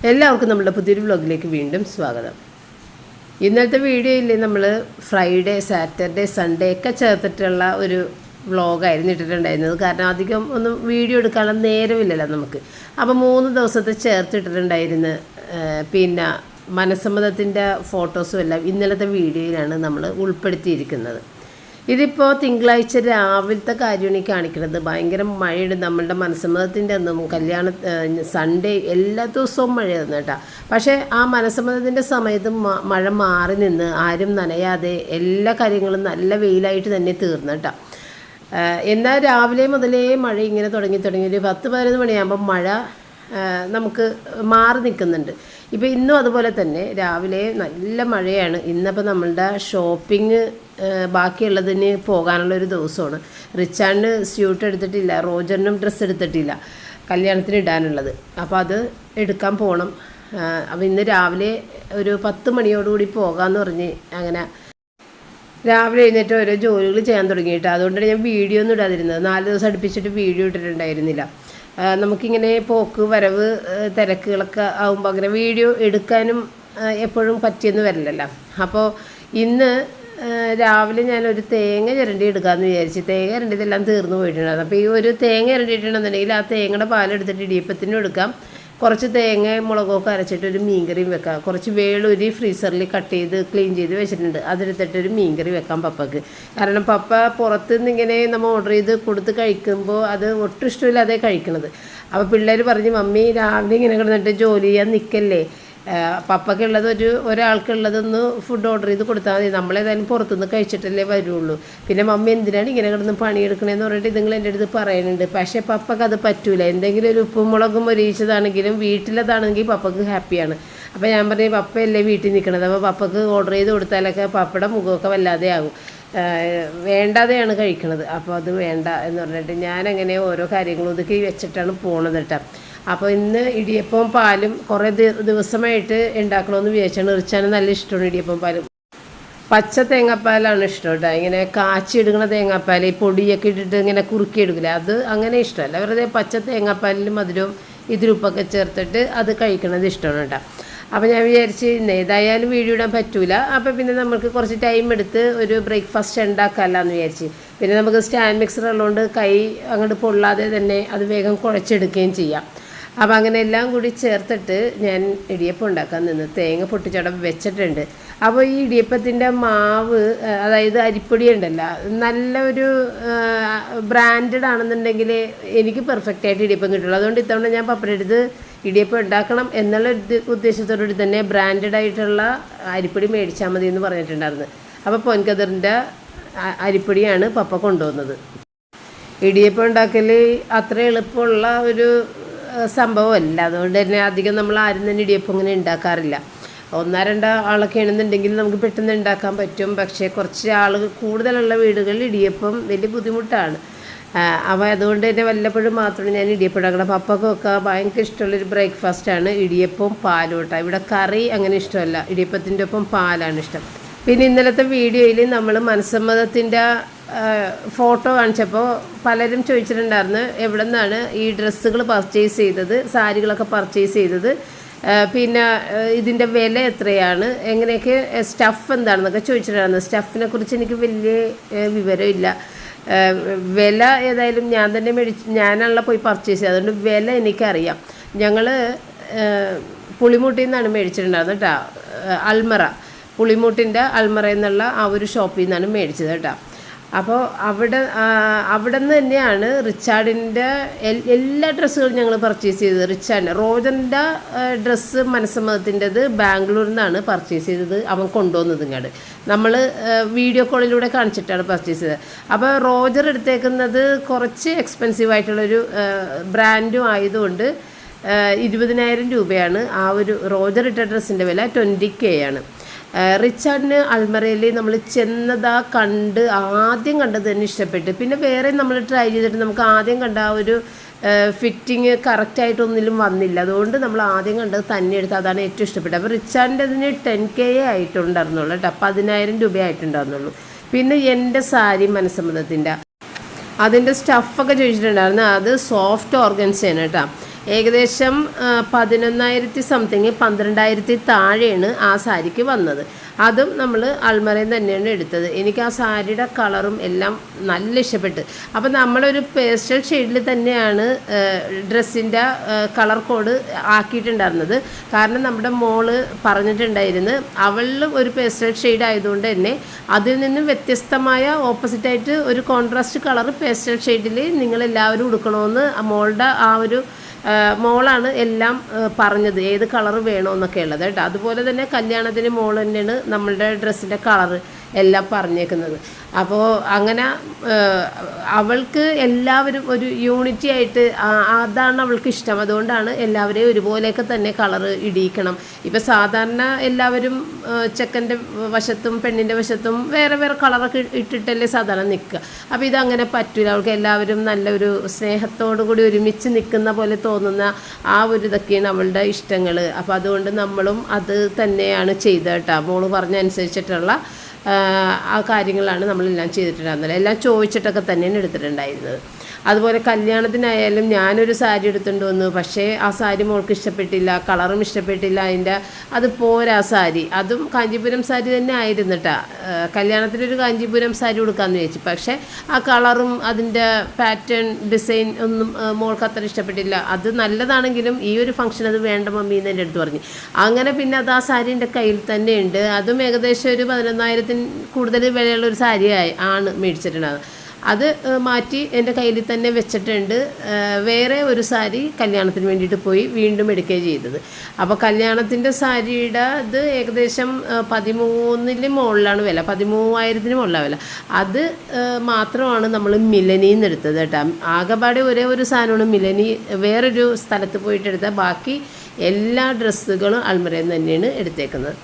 എല്ലാവർക്കും നമ്മുടെ പുതിയൊരു വ്ലോഗിലേക്ക് വീണ്ടും സ്വാഗതം. ഇന്നത്തെ വീഡിയോയിൽ നമ്മൾ ഫ്രൈഡേ, സാറ്റർഡേ, സൺഡേ ഒക്കെ ചേർത്തിട്ടുള്ള ഒരു വ്ലോഗായിരുന്നു ഇട്ടിട്ടുണ്ടായിരുന്നത്. കാരണം അധികം ഒന്നും വീഡിയോ എടുക്കാനുള്ള നേരമില്ലല്ലോ നമുക്ക്. അപ്പോൾ 3 ദിവസത്തെ ചേർത്തിട്ടിട്ടുണ്ടായിരുന്നു. പിന്നെ മനസ്സമ്മതത്തിൻ്റെ ഫോട്ടോസും എല്ലാം ഇന്നലത്തെ വീഡിയോയിലാണ് നമ്മൾ ഉൾപ്പെടുത്തിയിരിക്കുന്നത്. ഇതിപ്പോൾ തിങ്കളാഴ്ച രാവിലത്തെ കാര്യമാണ് ഈ കാണിക്കുന്നത്. ഭയങ്കര മഴയുണ്ട്. നമ്മളുടെ മനസ്സമ്മതത്തിൻ്റെ ഒന്നും സൺഡേ എല്ലാ ദിവസവും മഴയായിരുന്നു കേട്ടോ. പക്ഷേ ആ മനസ്സമ്മതത്തിൻ്റെ സമയത്ത് മഴ മാറി നിന്ന് ആരും നനയാതെ എല്ലാ കാര്യങ്ങളും നല്ല വെയിലായിട്ട് തന്നെ തീർന്നു കേട്ടോ. എന്നാൽ രാവിലെ മുതലേ മഴ ഇങ്ങനെ തുടങ്ങി ഒരു 10-11 മണിയാകുമ്പോൾ മഴ നമുക്ക് മാറി നിൽക്കുന്നുണ്ട്. ഇപ്പോൾ ഇന്നും അതുപോലെ തന്നെ രാവിലെ നല്ല മഴയാണ്. ഇന്നിപ്പോൾ നമ്മളുടെ ഷോപ്പിംഗ് ബാക്കിയുള്ളതിന് പോകാനുള്ളൊരു ദിവസമാണ്. റിച്ചാർഡിന് സ്യൂട്ട് എടുത്തിട്ടില്ല, റോജറിനും ഡ്രസ്സ് എടുത്തിട്ടില്ല കല്യാണത്തിന് ഇടാനുള്ളത്. അപ്പോൾ അത് എടുക്കാൻ പോകണം. അപ്പോൾ ഇന്ന് രാവിലെ ഒരു 10 മണിയോടുകൂടി പോകാമെന്ന് പറഞ്ഞ് അങ്ങനെ രാവിലെ എഴുന്നേറ്റ് ഓരോ ജോലികൾ ചെയ്യാൻ തുടങ്ങിയിട്ട് അതുകൊണ്ടാണ് ഞാൻ വീഡിയോ ഒന്നും ഇടാതിരുന്നത്. 4 ദിവസം അടുപ്പിച്ചിട്ട് വീഡിയോ ഇട്ടിട്ടുണ്ടായിരുന്നില്ല. നമുക്കിങ്ങനെ പോക്ക് വരവ് തിരക്കുകളൊക്കെ ആകുമ്പോൾ അങ്ങനെ വീഡിയോ എടുക്കാനും എപ്പോഴും പറ്റിയെന്ന് വരില്ലല്ലോ. അപ്പോൾ ഇന്ന് രാവിലെ ഞാനൊരു തേങ്ങ ചിരണ്ടി എടുക്കാമെന്ന് വിചാരിച്ച്. തേങ്ങ ചിരണ്ടിയതെല്ലാം തീർന്നു പോയിട്ടുണ്ടായിരുന്നു. അപ്പോൾ ഈ ഒരു തേങ്ങ ചിരണ്ടിയിട്ടുണ്ടെന്നുണ്ടെങ്കിൽ ആ തേങ്ങയുടെ പാലെടുത്തിട്ട് ഇടിയപ്പത്തിനും എടുക്കാം. കുറച്ച് തേങ്ങ മുളകൊക്കെ അരച്ചിട്ട് ഒരു മീൻകറിയും വെക്കാം. കുറച്ച് വേളൂരി ഫ്രീസറിൽ കട്ട് ചെയ്ത് ക്ലീൻ ചെയ്ത് വെച്ചിട്ടുണ്ട്. അതെടുത്തിട്ടൊരു മീൻകറി വെക്കാം പപ്പക്ക്. കാരണം പപ്പ പുറത്തുനിന്ന് ഇങ്ങനെ നമ്മൾ ഓർഡർ ചെയ്ത് കൊടുത്ത് കഴിക്കുമ്പോൾ അത് ഒട്ടും ഇഷ്ടമില്ലാതെ കഴിക്കണത്. അപ്പോൾ പിള്ളേർ പറഞ്ഞ് മമ്മി രാവിലെ ഇങ്ങനെ കിടന്നിട്ട് ജോലി ചെയ്യാൻ നിൽക്കല്ലേ, പപ്പയ്ക്കുള്ളത് ഒരാൾക്കുള്ളതൊന്ന് ഫുഡ് ഓർഡർ ചെയ്ത് കൊടുത്താൽ മതി, നമ്മളേതായാലും പുറത്തുനിന്ന് കഴിച്ചിട്ടല്ലേ വരുള്ളൂ. പിന്നെ മമ്മി എന്തിനാണ് ഇങ്ങനെ കിടന്ന് പണിയെടുക്കണമെന്ന് പറഞ്ഞിട്ട് നിങ്ങൾ എൻ്റെ അടുത്ത് പറയുന്നുണ്ട്. പക്ഷേ പപ്പയ്ക്ക് അത് പറ്റൂല. എന്തെങ്കിലും ഒരു ഉപ്പും മുളകും ഒരിച്ചതാണെങ്കിലും വീട്ടിലതാണെങ്കിൽ പപ്പയ്ക്ക് ഹാപ്പിയാണ്. അപ്പോൾ ഞാൻ പറഞ്ഞു പപ്പയല്ലേ വീട്ടിൽ നിൽക്കണത്, അപ്പോൾ പപ്പയ്ക്ക് ഓർഡർ ചെയ്ത് കൊടുത്താലൊക്കെ പപ്പയുടെ മുഖമൊക്കെ വല്ലാതെ ആകും, വേണ്ടാതെയാണ് കഴിക്കണത്. അപ്പോൾ അത് വേണ്ട എന്ന് പറഞ്ഞിട്ട് ഞാനങ്ങനെ ഓരോ കാര്യങ്ങളും ഒതുക്കി വെച്ചിട്ടാണ് പോണത് കേട്ടോ. അപ്പോൾ ഇന്ന് ഇടിയപ്പവും പാലും കുറേ ദിവസമായിട്ട് ഉണ്ടാക്കണമെന്ന് വിചാരിച്ചാണ്. റിച്ചാന് നല്ല ഇഷ്ടമാണ് ഇടിയപ്പവും പാലും. പച്ച തേങ്ങാപ്പാലാണ് ഇഷ്ടം കേട്ടോ. ഇങ്ങനെ കാച്ചി എടുക്കുന്ന തേങ്ങാപ്പാൽ ഈ പൊടിയൊക്കെ ഇട്ടിട്ട് ഇങ്ങനെ കുറുക്കി എടുക്കില്ല, അത് അങ്ങനെ ഇഷ്ടമല്ല. വെറുതെ പച്ച തേങ്ങാപ്പാലിൽ മധുരവും ഇതിലുപ്പൊക്കെ ചേർത്തിട്ട് അത് കഴിക്കണത് ഇഷ്ടമാണ് കേട്ടോ. അപ്പോൾ ഞാൻ വിചാരിച്ച് ഏതായാലും വീഡിയോ ഇടാൻ പറ്റൂല. അപ്പോൾ പിന്നെ നമുക്ക് കുറച്ച് ടൈം എടുത്ത് ഒരു ബ്രേക്ക്ഫാസ്റ്റ് ഉണ്ടാക്കാമല്ലോ എന്ന് വിചാരിച്ച്. പിന്നെ നമുക്ക് സ്റ്റാൻഡ് മിക്സർ ഉള്ളതുകൊണ്ട് കൈ അങ്ങോട്ട് പൊള്ളാതെ തന്നെ അത് വേഗം കുഴച്ചെടുക്കുകയും ചെയ്യാം. അപ്പോൾ അങ്ങനെ എല്ലാം കൂടി ചേർത്തിട്ട് ഞാൻ ഇടിയപ്പം ഉണ്ടാക്കാൻ നിന്ന് തേങ്ങ പൊട്ടിച്ചവിടെ വെച്ചിട്ടുണ്ട്. അപ്പോൾ ഈ ഇടിയപ്പത്തിൻ്റെ മാവ്, അതായത് അരിപ്പൊടി ഉണ്ടല്ലോ, നല്ലൊരു ബ്രാൻഡഡ് ആണെന്നുണ്ടെങ്കിൽ എനിക്ക് പെർഫെക്റ്റായിട്ട് ഇടിയപ്പം കിട്ടുള്ളൂ. അതുകൊണ്ട് ഇത്തവണ ഞാൻ പപ്പയുടെ അടുത്ത് ഇടിയപ്പം ഉണ്ടാക്കണം എന്നുള്ള ഉദ്ദേശത്തോടുകൂടി തന്നെ ബ്രാൻഡഡ് ആയിട്ടുള്ള അരിപ്പൊടി മേടിച്ചാൽ മതി എന്ന് പറഞ്ഞിട്ടുണ്ടായിരുന്നു. അപ്പോൾ പൊൻകതിറിൻ്റെ അരിപ്പൊടിയാണ് പപ്പ കൊണ്ടുവന്നത്. ഇടിയപ്പം ഉണ്ടാക്കൽ അത്ര എളുപ്പമുള്ള ഒരു സംഭവമല്ല. അതുകൊണ്ട് തന്നെ അധികം നമ്മൾ ആരും തന്നെ ഇടിയപ്പം ഇങ്ങനെ ഉണ്ടാക്കാറില്ല. 1-2 ആളൊക്കെ ആണെന്നുണ്ടെങ്കിൽ നമുക്ക് പെട്ടെന്ന് ഉണ്ടാക്കാൻ പറ്റും. പക്ഷേ കുറച്ച് ആളുകൾ കൂടുതലുള്ള വീടുകളിൽ ഇടിയപ്പം വലിയ ബുദ്ധിമുട്ടാണ്. അപ്പോൾ അതുകൊണ്ട് തന്നെ വല്ലപ്പോഴും മാത്രമേ ഞാൻ ഇടിയപ്പം ഉണ്ടാക്കണം. പപ്പക്കൊക്കെ ഭയങ്കര ഇഷ്ടമുള്ളൊരു ബ്രേക്ക്ഫാസ്റ്റാണ് ഇടിയപ്പവും പാലും കേട്ടോ. ഇവിടെ കറി അങ്ങനെ ഇഷ്ടമല്ല, ഇടിയപ്പത്തിൻ്റെ ഒപ്പം പാലാണ് ഇഷ്ടം. പിന്നെ ഇന്നലത്തെ വീഡിയോയിൽ നമ്മൾ മനസ്സമ്മതത്തിൻ്റെ ഫോട്ടോ കാണിച്ചപ്പോൾ പലരും ചോദിച്ചിട്ടുണ്ടായിരുന്നു എവിടെ നിന്നാണ് ഈ ഡ്രസ്സുകൾ പർച്ചേസ് ചെയ്തത്, സാരികളൊക്കെ പർച്ചേസ് ചെയ്തത്, പിന്നെ ഇതിൻ്റെ വില എത്രയാണ്, എങ്ങനെയൊക്കെ സ്റ്റഫ് എന്താണെന്നൊക്കെ ചോദിച്ചിട്ടുണ്ടായിരുന്നു. സ്റ്റഫിനെ കുറിച്ച് എനിക്ക് വലിയ വിവരമില്ല. വില ഏതായാലും ഞാൻ തന്നെ ഞാനാണല്ലോ പോയി പർച്ചേസ് ചെയ്തത്, അതുകൊണ്ട് വില എനിക്കറിയാം. ഞങ്ങൾ പുളിമൂട്ടിൽ നിന്നാണ് മേടിച്ചിട്ടുണ്ടായിരുന്നത് കേട്ടോ. അൽമറ, പുളിമൂട്ടിൻ്റെ അൽമറ എന്നുള്ള ആ ഒരു ഷോപ്പിൽ നിന്നാണ് മേടിച്ചത് കേട്ടോ. അപ്പോൾ അവിടെ നിന്ന് തന്നെയാണ് റിച്ചാർഡിൻ്റെ എല്ലാ ഡ്രസ്സുകളും ഞങ്ങൾ പർച്ചേസ് ചെയ്തത്. റിച്ചാർഡിൻ്റെ റോജറിൻ്റെ ഡ്രസ്സ് മനസ്സമ്മതത്തിൻ്റെത് ബാംഗ്ലൂരിൽ നിന്നാണ് പർച്ചേസ് ചെയ്തത്. അവൻ കൊണ്ടുവന്നത് ഇങ്ങോട്ട് നമ്മൾ വീഡിയോ കോളിലൂടെ കാണിച്ചിട്ടാണ് പർച്ചേസ് ചെയ്തത്. അപ്പോൾ റോജർ എടുത്തേക്കുന്നത് കുറച്ച് എക്സ്പെൻസീവ് ആയിട്ടുള്ളൊരു ബ്രാൻഡും ആയതുകൊണ്ട് 20,000 രൂപയാണ് ആ ഒരു റോജർ ഇട്ട ഡ്രസ്സിൻ്റെ വില. 20K ആണ്. റിച്ചാർഡിന് അൽമറയിൽ നമ്മൾ ആദ്യം കണ്ടത് തന്നെ ഇഷ്ടപ്പെട്ട്. പിന്നെ വേറെ നമ്മൾ ട്രൈ ചെയ്തിട്ട് നമുക്ക് ആദ്യം കണ്ട ആ ഒരു ഫിറ്റിങ് കറക്റ്റായിട്ടൊന്നിലും വന്നില്ല. അതുകൊണ്ട് നമ്മൾ ആദ്യം കണ്ടത് തന്നെ എടുത്ത് അതാണ് ഏറ്റവും ഇഷ്ടപ്പെട്ടത്. അപ്പോൾ റിച്ചാർഡിൻ്റെ അതിന് 10K ആയിട്ടുണ്ടായിരുന്നുള്ളൂ കേട്ടോ. 10,000 രൂപ ആയിട്ടുണ്ടായിരുന്നുള്ളൂ. പിന്നെ എൻ്റെ സാരി മനസ്സമ്മതത്തിൻ്റെ അതിൻ്റെ സ്റ്റഫൊക്കെ ചോദിച്ചിട്ടുണ്ടായിരുന്നു. അത് സോഫ്റ്റ് ഓർഗൻസയാണ് കേട്ടോ. ഏകദേശം 11,000 സംതിങ് 12,000 താഴെയാണ് ആ സാരിക്ക് വന്നത്. അതും നമ്മൾ അൾമറയിൽ തന്നെയാണ് എടുത്തത്. എനിക്ക് ആ സാരിയുടെ കളറും എല്ലാം നല്ല ഇഷ്ടപ്പെട്ട്. അപ്പം നമ്മളൊരു പേസ്റ്റൽ ഷെയ്ഡിൽ തന്നെയാണ് ഡ്രസ്സിൻ്റെ കളർ കോഡ് ആക്കിയിട്ടുണ്ടായിരുന്നത്. കാരണം നമ്മുടെ മോള് പറഞ്ഞിട്ടുണ്ടായിരുന്നു അവളിൽ ഒരു പേസ്റ്റൽ ഷെയ്ഡ് ആയതുകൊണ്ട് തന്നെ അതിൽ നിന്നും വ്യത്യസ്തമായ ഓപ്പോസിറ്റായിട്ട് ഒരു കോൺട്രാസ്റ്റ് കളർ പേസ്റ്റൽ ഷെയ്ഡിൽ നിങ്ങളെല്ലാവരും ഉടുക്കണമെന്ന് മോളുടെ ആ ഒരു മോളാണ് എല്ലാം പറഞ്ഞത് ഏത് കളർ വേണമെന്നൊക്കെ ഉള്ളത് കേട്ടോ. അതുപോലെ തന്നെ കല്യാണത്തിന് മോൾ തന്നെയാണ് നമ്മളുടെ ഡ്രസ്സിൻ്റെ കളറ് എല്ലാം പറഞ്ഞേക്കുന്നത്. അപ്പോൾ അങ്ങനെ അവൾക്ക് എല്ലാവരും ഒരു യൂണിറ്റി ആയിട്ട് അതാണ് അവൾക്ക് ഇഷ്ടം. അതുകൊണ്ടാണ് എല്ലാവരെയും ഒരുപോലെയൊക്കെ തന്നെ കളറ് ഇടിയിക്കണം. ഇപ്പം സാധാരണ എല്ലാവരും ചെക്കൻ്റെ വശത്തും പെണ്ണിൻ്റെ വശത്തും വേറെ വേറെ കളറൊക്കെ ഇട്ടിട്ടല്ലേ സാധാരണ നിൽക്കുക. അപ്പോൾ ഇതങ്ങനെ പറ്റില്ല. അവൾക്ക് എല്ലാവരും നല്ലൊരു സ്നേഹത്തോടു കൂടി ഒരുമിച്ച് നിൽക്കുന്ന പോലെ തോന്നുന്ന ആ ഒരു ഇതൊക്കെയാണ് അവളുടെ ഇഷ്ടങ്ങൾ. അപ്പോൾ അതുകൊണ്ട് നമ്മളും അത് തന്നെയാണ് ചെയ്തത് കേട്ടോ. മോള് പറഞ്ഞനുസരിച്ചിട്ടുള്ള ആ കാര്യങ്ങളാണ് നമ്മളെല്ലാം ചെയ്തിട്ടുണ്ടായിരുന്നത്. എല്ലാം ചോദിച്ചിട്ടൊക്കെ തന്നെയാണ് എടുത്തിട്ടുണ്ടായിരുന്നത്. അതുപോലെ കല്യാണത്തിനായാലും ഞാനൊരു സാരി എടുത്തുകൊണ്ട് വന്നു. പക്ഷേ ആ സാരി മോൾക്ക് ഇഷ്ടപ്പെട്ടില്ല, കളറും ഇഷ്ടപ്പെട്ടില്ല. അത് പോരാ സാരി. അതും കാഞ്ചീപുരം സാരി തന്നെ ആയിരുന്നു കേട്ടോ. കല്യാണത്തിനൊരു കാഞ്ചീപുരം സാരി കൊടുക്കാമെന്ന് ചോദിച്ചു. പക്ഷേ ആ കളറും അതിൻ്റെ പാറ്റേൺ ഡിസൈൻ ഒന്നും മോൾക്ക് അത്ര ഇഷ്ടപ്പെട്ടില്ല. അത് നല്ലതാണെങ്കിലും ഈ ഒരു ഫംഗ്ഷൻ അത് വേണ്ട മമ്മി എന്ന് എൻ്റെ അടുത്ത് പറഞ്ഞു. അങ്ങനെ പിന്നെ അത് ആ സാരി എൻ്റെ കയ്യിൽ തന്നെ ഉണ്ട്. അതും ഏകദേശം ഒരു 11,000 കൂടുതൽ വിലയുള്ള ഒരു സാരി ആണ് മേടിച്ചിട്ടുണ്ടാകുന്നത്. അത് മാറ്റി എൻ്റെ കയ്യിൽ തന്നെ വെച്ചിട്ടുണ്ട്. വേറെ ഒരു സാരി കല്യാണത്തിന് വേണ്ടിയിട്ട് പോയി വീണ്ടും എടുക്കുകയും ചെയ്തത്. അപ്പോൾ കല്യാണത്തിൻ്റെ സാരിയുടെ ഇത് ഏകദേശം 13,000 മുകളിലാണ് വില, 13,000 മുകളിലാണ് വില. അത് മാത്രമാണ് നമ്മൾ മിലനിയിൽ നിന്ന് എടുത്തത് കേട്ടോ. ആകെപ്പാടെ ഒരേ ഒരു സാധനമാണ് മിലനി വേറൊരു സ്ഥലത്ത് പോയിട്ട് എടുത്താൽ, ബാക്കി എല്ലാ ഡ്രസ്സുകളും അൾമറയിൽ നിന്ന് തന്നെയാണ് എടുത്തേക്കുന്നത്.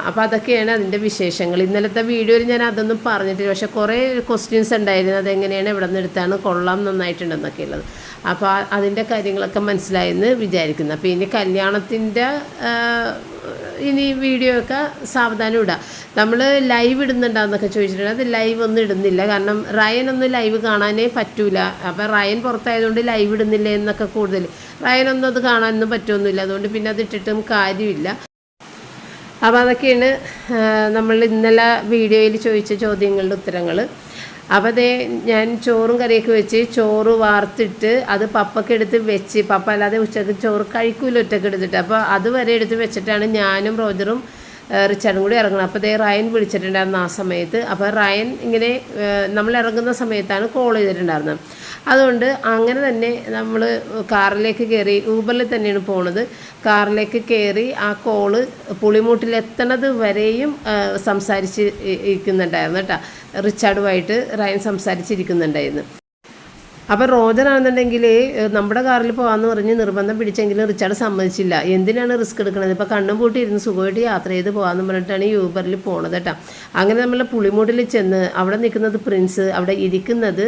അപ്പോൾ അതൊക്കെയാണ് അതിൻ്റെ വിശേഷങ്ങൾ. ഇന്നലത്തെ വീഡിയോയിൽ ഞാൻ അതൊന്നും പറഞ്ഞിട്ടില്ല. പക്ഷേ കുറേ ക്വസ്റ്റ്യൻസ് ഉണ്ടായിരുന്നു, അതെങ്ങനെയാണ് എവിടെ നിന്ന് എടുത്താണ്, കൊള്ളാം നന്നായിട്ടുണ്ടെന്നൊക്കെ ഉള്ളത്. അപ്പോൾ അതിൻ്റെ കാര്യങ്ങളൊക്കെ മനസ്സിലായെന്ന് വിചാരിക്കുന്നു. അപ്പോൾ ഇനി കല്യാണത്തിൻ്റെ ഇനി വീഡിയോ ഒക്കെ സാവധാനം ഇടാം. നമ്മൾ ലൈവ് ഇടുന്നുണ്ടാന്നൊക്കെ ചോദിച്ചിട്ടുണ്ട്. അത് ലൈവ് ഒന്നും ഇടുന്നില്ല. കാരണം റയനൊന്നും ലൈവ് കാണാനേ പറ്റൂല. അപ്പോൾ റയൻ പുറത്തായതുകൊണ്ട് ലൈവ് ഇടുന്നില്ല എന്നൊക്കെ കൂടുതൽ. റയനൊന്നും അത് കാണാനൊന്നും പറ്റുമൊന്നുമില്ല. അതുകൊണ്ട് പിന്നെ അത് ഇട്ടിട്ടും കാര്യമില്ല. അപ്പോൾ അതൊക്കെയാണ് നമ്മൾ ഇന്നലെ വീഡിയോയിൽ ചോദിച്ച ചോദ്യങ്ങളുടെ ഉത്തരങ്ങൾ. അപ്പോൾ അതേ ഞാൻ ചോറും കറിയൊക്കെ വെച്ച് ചോറ് വാർത്തിട്ട് അത് പപ്പയ്ക്ക് എടുത്ത് വെച്ച്, പപ്പ അല്ലാതെ ഉച്ചക്ക് ചോറ് കഴിക്കൂല ഒറ്റക്ക് എടുത്തിട്ട്. അപ്പോൾ അതുവരെ എടുത്ത് വെച്ചിട്ടാണ് ഞാനും റോജറും റിച്ചാർഡും കൂടി ഇറങ്ങണം. അപ്പോൾ അതേ റയൻ വിളിച്ചിട്ടുണ്ടായിരുന്നു ആ സമയത്ത്. അപ്പോൾ റയൻ ഇങ്ങനെ നമ്മൾ ഇറങ്ങുന്ന സമയത്താണ് കോൾ ചെയ്തിട്ടുണ്ടായിരുന്നത്. അതുകൊണ്ട് അങ്ങനെ തന്നെ നമ്മൾ കാറിലേക്ക് കയറി, ഊബറിൽ തന്നെയാണ് പോണത്. കാറിലേക്ക് കയറി ആ കോള് പുളിമൂട്ടിലെത്തണത് വരെയും സംസാരിച്ച് ഇരിക്കുന്നുണ്ടായിരുന്നു കേട്ടോ. റിച്ചാർഡുമായിട്ട് റയൻ സംസാരിച്ചിരിക്കുന്നുണ്ടായിരുന്നു. അപ്പോൾ റോജറാണെന്നുണ്ടെങ്കിൽ നമ്മുടെ കാറിൽ പോകാമെന്ന് പറഞ്ഞ് നിർബന്ധം പിടിച്ചെങ്കിലും റിച്ചാർഡ് സമ്മതിച്ചില്ല. എന്തിനാണ് റിസ്ക് എടുക്കുന്നത്, ഇപ്പോൾ കണ്ണും പൂട്ടി ഇരുന്ന് സുഖമായിട്ട് യാത്ര ചെയ്ത് പോകാമെന്ന് പറഞ്ഞിട്ടാണ് ഈ യൂബറിൽ പോണത് കേട്ടോ. അങ്ങനെ നമ്മൾ പുളിമൂട്ടിൽ ചെന്ന് അവിടെ നിൽക്കുന്നത് പ്രിൻസ്, അവിടെ ഇരിക്കുന്നത്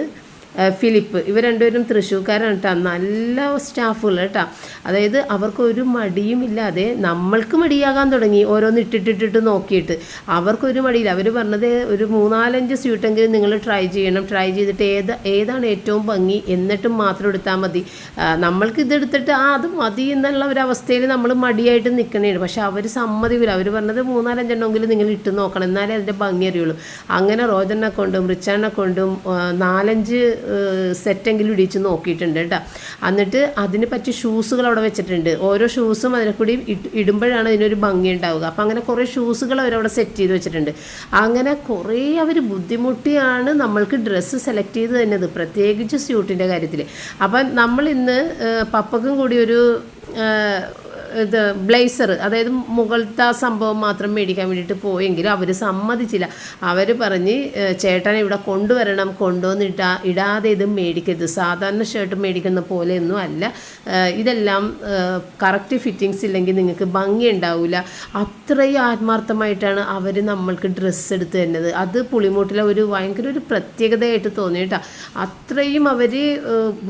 ഫിലിപ്പ്. ഇവർ രണ്ടുപേരും തൃശ്ശൂർക്കാരാണ് കേട്ടോ. നല്ല സ്റ്റാഫുകൾ കേട്ടോ. അതായത് അവർക്കൊരു മടിയും ഇല്ലാതെ നമ്മൾക്ക് മടിയാകാൻ തുടങ്ങി ഓരോന്ന് ഇട്ടിട്ടിട്ട് നോക്കിയിട്ട്. അവർക്കൊരു മടിയില്ല. അവർ പറഞ്ഞത് ഒരു 3-4 സ്യൂട്ടെങ്കിലും നിങ്ങൾ ട്രൈ ചെയ്യണം. ട്രൈ ചെയ്തിട്ട് ഏതാണ് ഏറ്റവും ഭംഗി എന്നിട്ടും മാത്രം എടുത്താൽ മതി. നമ്മൾക്ക് ഇതെടുത്തിട്ട് അത് മതി എന്നുള്ള ഒരവസ്ഥയിൽ നമ്മൾ മടിയായിട്ട് നിൽക്കണേണ്. പക്ഷെ അവർ സമ്മതിക്കില്ല. അവർ പറഞ്ഞത് 3-4 നിങ്ങൾ ഇട്ട് നോക്കണം, എന്നാലേ അതിൻ്റെ ഭംഗി അറിയുള്ളൂ. അങ്ങനെ റോജനെ കൊണ്ടും റിച്ചാനെ കൊണ്ടും 4-5 സെറ്റെങ്കിലും ഇടിച്ച് നോക്കിയിട്ടുണ്ട് കേട്ടോ. എന്നിട്ട് അതിന് പറ്റിയ ഷൂസുകൾ അവിടെ വെച്ചിട്ടുണ്ട്. ഓരോ ഷൂസും അതിനെ കൂടി ഇടുമ്പോഴാണ് അതിനൊരു ഭംഗി ഉണ്ടാവുക. അപ്പം അങ്ങനെ കുറേ ഷൂസുകൾ അവരവിടെ സെറ്റ് ചെയ്ത് വെച്ചിട്ടുണ്ട്. അങ്ങനെ കുറേ അവർ ബുദ്ധിമുട്ടിയാണ് നമ്മൾക്ക് ഡ്രസ്സ് സെലക്ട് ചെയ്ത് തന്നത്, പ്രത്യേകിച്ച് സ്യൂട്ടിൻ്റെ കാര്യത്തിൽ. അപ്പം നമ്മൾ ഇന്ന് പപ്പക്കും കൂടി ഒരു ഇത് ബ്ലേസർ, അതായത് മുകളിലത്തെ ആ സംഭവം മാത്രം മേടിക്കാൻ വേണ്ടിയിട്ട് പോയെങ്കിലും അവർ സമ്മതിച്ചില്ല. അവർ പറഞ്ഞ് ചേട്ടനെ ഇവിടെ കൊണ്ടുവരണം, ഇടാതെ ഇത് മേടിക്കരുത്, സാധാരണ ഷർട്ട് മേടിക്കുന്ന പോലെയൊന്നും അല്ല, ഇതെല്ലാം കറക്റ്റ് ഫിറ്റിങ്സ് ഇല്ലെങ്കിൽ നിങ്ങൾക്ക് ഭംഗി ഉണ്ടാവില്ല. അത്രയും ആത്മാർത്ഥമായിട്ടാണ് അവർ നമ്മൾക്ക് ഡ്രസ്സ് എടുത്ത് തരുന്നത്. അത് പുളിമൂട്ടിലെ ഭയങ്കര ഒരു പ്രത്യേകതയായിട്ട് തോന്നി കേട്ടോ. അത്രയും അവർ